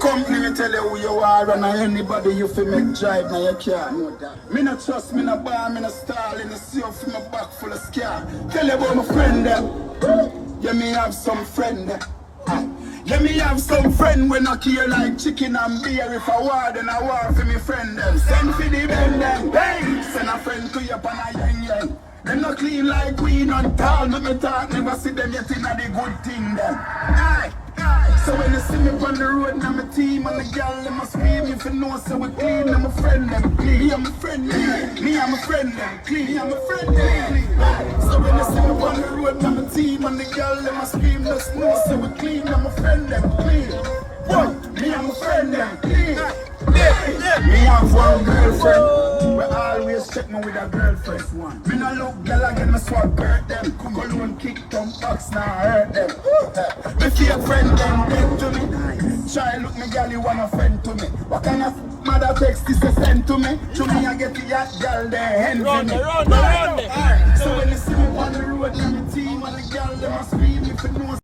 company, me tell you who you are, and anybody you feel make drive, now you can't know that. Me not trust, me not bar, me not stall, in the sea of my back full of scar. Tell you about my friend them. Yeah, me have some friend them. Yeah, me have some friend when I kill like chicken and beer. If I war, then I war for me friend them. Send for the bend them. Hey, send a friend to you up on a yang yang. Them not clean like we not tall. Make me talk, never see them yet in a the good thing them. Aye. So when you see me on the road, now my team and the girl, them must scream if you know, so we clean, I'm a friend, them clean. Me, I'm a friend, me, I'm a friend, them clean. Me, I'm a friend, them clean. So when you see me on the road, now my team and the girl, them must scream, just know, so we clean, I'm a friend, them clean. What? Me, I'm a friend, them clean. Me have one girlfriend, but always check me with a girlfriend one. Me no look girl again, me swap hurt them. Cook alone, kick them box, now hurt them. Me feel friend them dead to me. Try look me girl, you want a friend to me. What kind of mother text this to send to me? To me I get the hot girl there, hand to me. So when you see me